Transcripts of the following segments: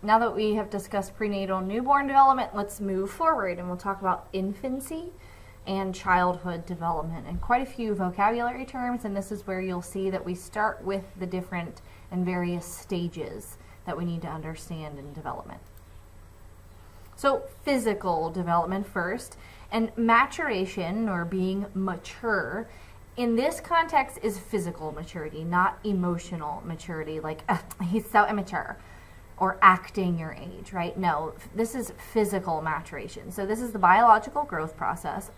now that we have discussed prenatal newborn development, let's move forward and we'll talk about infancy and childhood development, and quite a few vocabulary terms, and this is where you'll see that we start with the different and various stages that we need to understand in development. So physical development first, and maturation, or being mature, in this context is physical maturity, not emotional maturity, like he's so immature, or acting your age, right? No, this is physical maturation. So this is the biological growth process,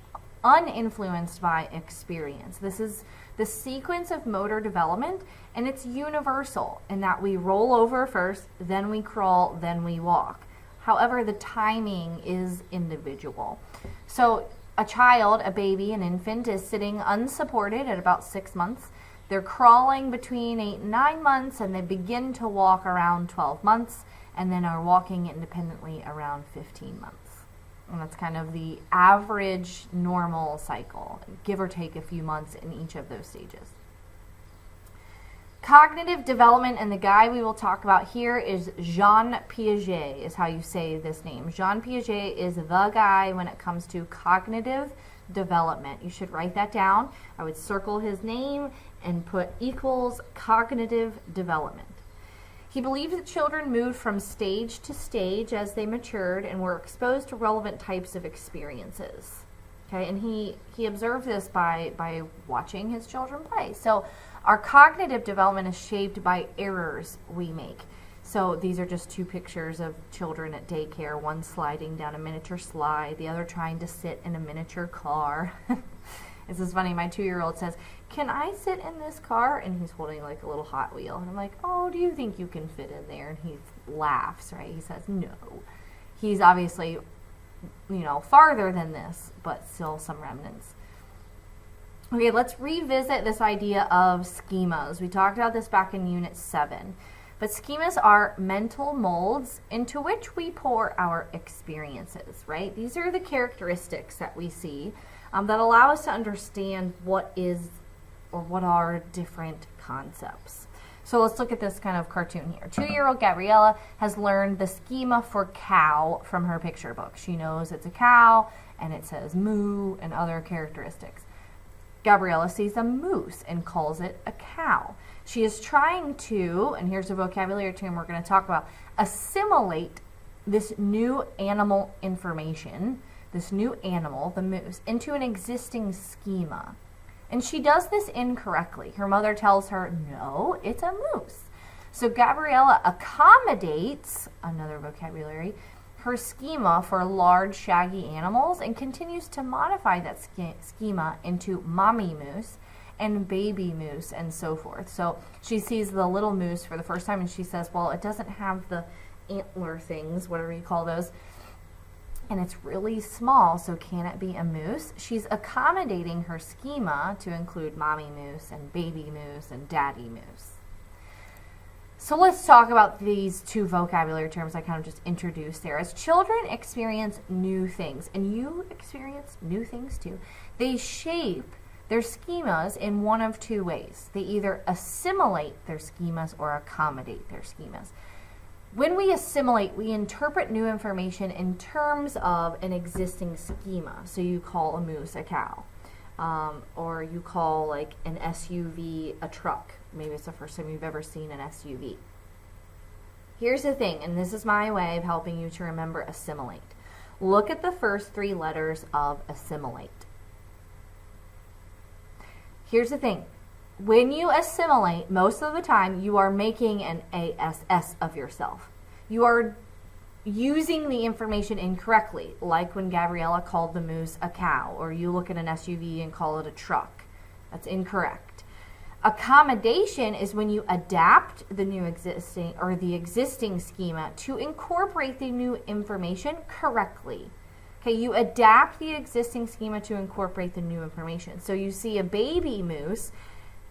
uninfluenced by experience. This is the sequence of motor development, and it's universal in that we roll over first, then we crawl, then we walk. However, the timing is individual. So a child, a baby, an infant, is sitting unsupported at about 6 months. They're crawling between 8 and 9 months, and they begin to walk around 12 months, and then are walking independently around 15 months. And that's kind of the average normal cycle, give or take a few months in each of those stages. Cognitive development, and the guy we will talk about here is Jean Piaget, is how you say this name. Jean Piaget is the guy when it comes to cognitive development. You should write that down. I would circle his name and put equals cognitive development. He believed that children moved from stage to stage as they matured and were exposed to relevant types of experiences. Okay, and he observed this by watching his children play. So our cognitive development is shaped by errors we make. So these are just two pictures of children at daycare, one sliding down a miniature slide, the other trying to sit in a miniature car. This is funny, my 2-year-old says, "Can I sit in this car?" And he's holding like a little Hot Wheel. And I'm like, "Oh, do you think you can fit in there?" And he laughs, right? He says, no. He's obviously, farther than this, but still some remnants. Okay, let's revisit this idea of schemas. We talked about this back in Unit 7. But schemas are mental molds into which we pour our experiences, right? These are the characteristics that we see that allow us to understand what is or what are different concepts. So let's look at this kind of cartoon here. 2-year-old Gabriella has learned the schema for cow from her picture book. She knows it's a cow, and it says moo and other characteristics. Gabriella sees a moose and calls it a cow. She is trying to, and here's a vocabulary term we're going to talk about, assimilate this new animal information, this new animal, the moose, into an existing schema. And she does this incorrectly. Her mother tells her, no, it's a moose. So Gabriella accommodates, another vocabulary, her schema for large shaggy animals and continues to modify that schema into mommy moose and baby moose and so forth. So she sees the little moose for the first time and she says, well, it doesn't have the antler things, whatever you call those, and it's really small, so can it be a moose? She's accommodating her schema to include mommy moose and baby moose and daddy moose. So let's talk about these two vocabulary terms I kind of just introduced there. As children experience new things, and you experience new things too, they shape their schemas in one of two ways. They either assimilate their schemas or accommodate their schemas. When we assimilate, we interpret new information in terms of an existing schema. So you call a moose a cow, or you call like an SUV a truck. Maybe it's the first time you've ever seen an SUV. Here's the thing, and this is my way of helping you to remember assimilate. Look at the first 3 letters of assimilate. Here's the thing. When you assimilate, most of the time you are making an ASS of yourself. You are using the information incorrectly, like when Gabriella called the moose a cow, or you look at an SUV and call it a truck. That's incorrect. Accommodation is when you adapt the new existing or the existing schema to incorporate the new information correctly. Okay, you adapt the existing schema to incorporate the new information. So you see a baby moose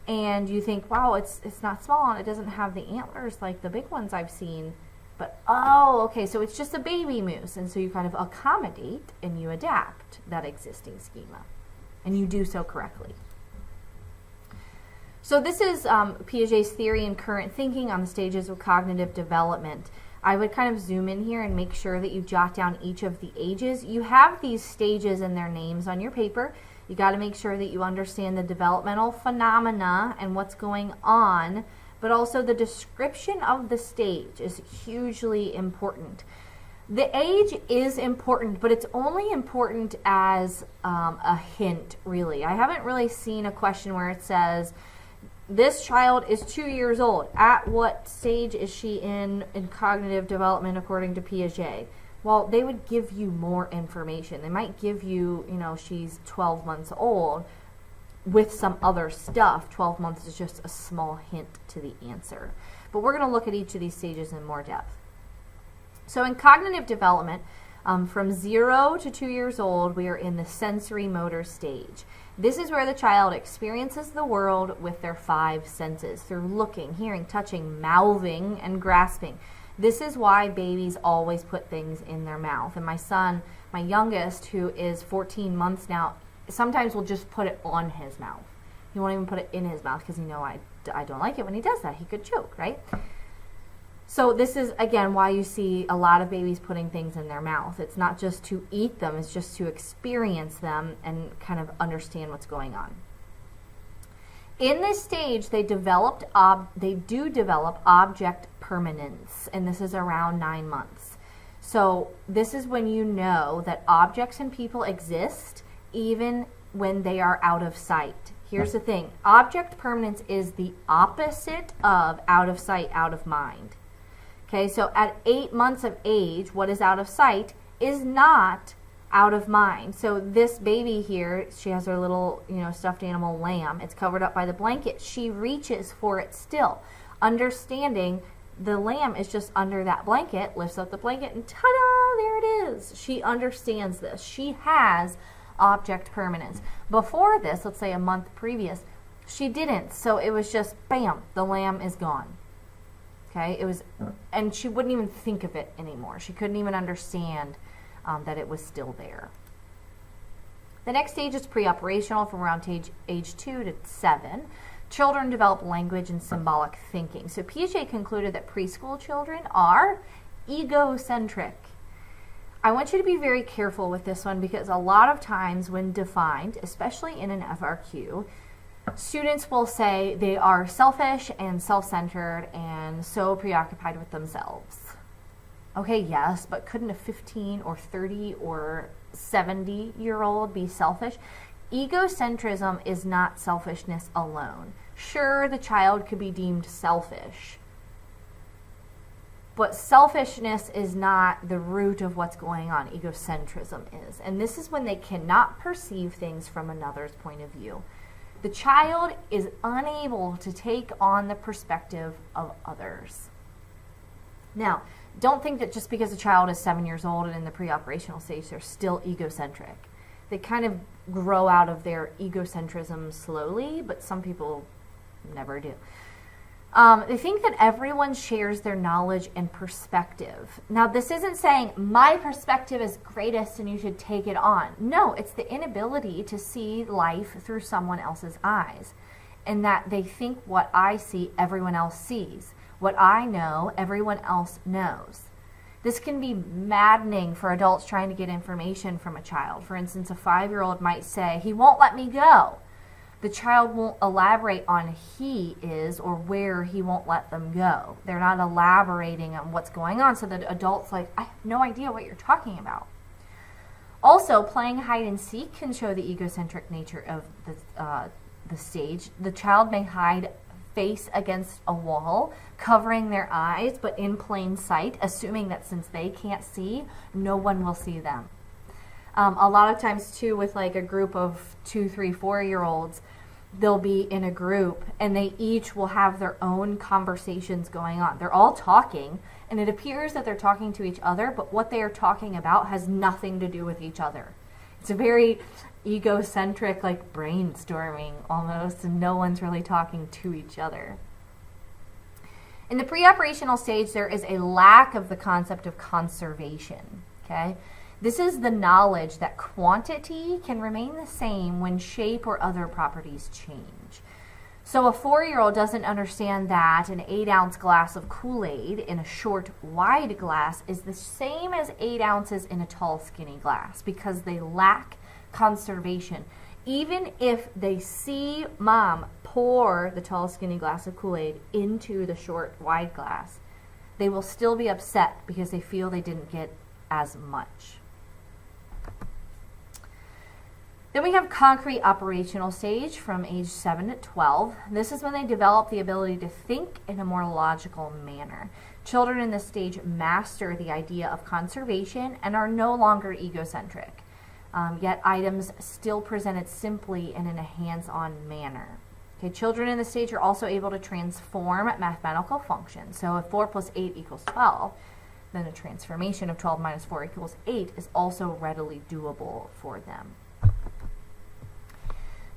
and you think, wow, it's not small and it doesn't have the antlers like the big ones I've seen. But, oh, okay, so it's just a baby moose. And so you kind of accommodate and you adapt that existing schema. And you do so correctly. So this is Piaget's theory and current thinking on the stages of cognitive development. I would kind of zoom in here and make sure that you jot down each of the ages. You have these stages and their names on your paper. You got to make sure that you understand the developmental phenomena and what's going on, but also the description of the stage is hugely important. The age is important, but it's only important as a hint, really. I haven't really seen a question where it says, this child is 2 years old. At what stage is she in cognitive development according to Piaget? Well, they would give you more information. They might give you, she's 12 months old with some other stuff. 12 months is just a small hint to the answer. But we're going to look at each of these stages in more depth. So in cognitive development, from 0 to 2 years old, we are in the sensorimotor stage. This is where the child experiences the world with their 5 senses through looking, hearing, touching, mouthing, and grasping. This is why babies always put things in their mouth. And my son, my youngest, who is 14 months now, sometimes will just put it on his mouth. He won't even put it in his mouth because I don't like it when he does that. He could choke, right? So this is, again, why you see a lot of babies putting things in their mouth. It's not just to eat them, it's just to experience them and kind of understand what's going on. In this stage, they do develop object permanence, and this is around 9 months. So this is when you know that objects and people exist even when they are out of sight. Here's the thing. Object permanence is the opposite of out of sight, out of mind. Okay, so at 8 months of age, what is out of sight is not out of mind. So this baby here, she has her little, stuffed animal lamb. It's covered up by the blanket. She reaches for it still, understanding the lamb is just under that blanket, lifts up the blanket, and ta-da, there it is. She understands this. She has object permanence. Before this, let's say a month previous, she didn't. So it was just, bam, the lamb is gone. Okay, and she wouldn't even think of it anymore. She couldn't even understand that it was still there. The next stage is preoperational from around age 2 to 7. Children develop language and symbolic thinking. So Piaget concluded that preschool children are egocentric. I want you to be very careful with this one because a lot of times when defined, especially in an FRQ, students will say they are selfish and self-centered and so preoccupied with themselves. Okay, yes, but couldn't a 15 or 30 or 70-year-old be selfish? Egocentrism is not selfishness alone. Sure, the child could be deemed selfish, but selfishness is not the root of what's going on. Egocentrism is. And this is when they cannot perceive things from another's point of view. The child is unable to take on the perspective of others. Now, don't think that just because a child is 7 years old and in the preoperational stage, they're still egocentric. They kind of grow out of their egocentrism slowly, but some people never do. They think that everyone shares their knowledge and perspective. Now, this isn't saying my perspective is greatest and you should take it on. No, it's the inability to see life through someone else's eyes, and that they think what I see, everyone else sees. What I know, everyone else knows. This can be maddening for adults trying to get information from a child. For instance, a 5-year-old might say, he won't let me go. The child won't elaborate on he is or where he won't let them go. They're not elaborating on what's going on, so the adult's like, I have no idea what you're talking about. Also, playing hide and seek can show the egocentric nature of the stage. The child may hide face against a wall, covering their eyes, but in plain sight, assuming that since they can't see, no one will see them. A lot of times, too, with like a group of 2, 3, 4-year-olds, they'll be in a group and they each will have their own conversations going on. They're all talking, and it appears that they're talking to each other, but what they are talking about has nothing to do with each other. It's a very egocentric, like brainstorming almost, and no one's really talking to each other. In the preoperational stage, there is a lack of the concept of conservation, okay? This is the knowledge that quantity can remain the same when shape or other properties change. So a 4-year-old doesn't understand that an 8-ounce glass of Kool-Aid in a short, wide glass is the same as 8 ounces in a tall, skinny glass, because they lack conservation. Even if they see mom pour the tall, skinny glass of Kool-Aid into the short, wide glass, they will still be upset because they feel they didn't get as much. Then we have concrete operational stage from age 7 to 12. This is when they develop the ability to think in a more logical manner. Children in this stage master the idea of conservation and are no longer egocentric, yet items still presented simply and in a hands-on manner. Okay, children in this stage are also able to transform mathematical functions. So if 4 plus 8 equals 12, then a transformation of 12 minus 4 equals 8 is also readily doable for them.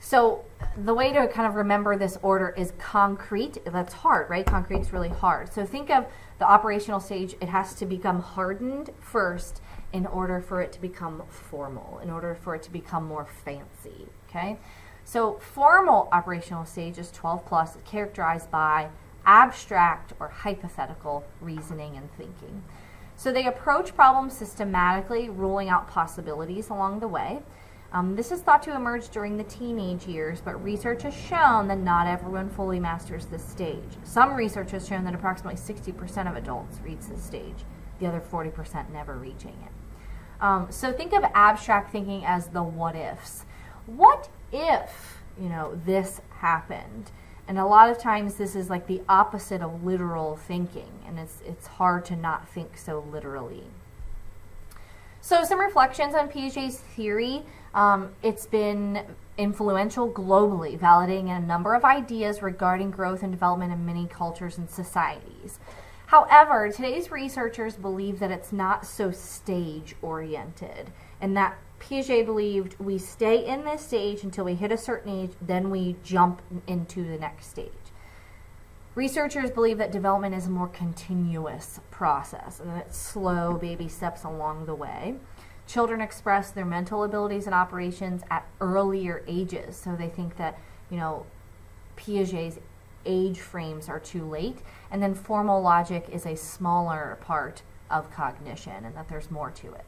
So the way to kind of remember this order is concrete. That's hard, right? Concrete's really hard. So think of the operational stage. It has to become hardened first in order for it to become formal, in order for it to become more fancy, okay? So formal operational stage is 12 plus, characterized by abstract or hypothetical reasoning and thinking. So they approach problems systematically, ruling out possibilities along the way. This is thought to emerge during the teenage years, but research has shown that not everyone fully masters this stage. Some research has shown that approximately 60% of adults reach this stage, the other 40% never reaching it. So think of abstract thinking as the what ifs. What if, this happened? And a lot of times this is like the opposite of literal thinking, and it's hard to not think so literally. So some reflections on Piaget's theory. It's been influential globally, validating a number of ideas regarding growth and development in many cultures and societies. However, today's researchers believe that it's not so stage-oriented, and that Piaget believed we stay in this stage until we hit a certain age, then we jump into the next stage. Researchers believe that development is a more continuous process, and that it's slow baby steps along the way. Children express their mental abilities and operations at earlier ages, so they think that, Piaget's age frames are too late, and then formal logic is a smaller part of cognition, and that there's more to it.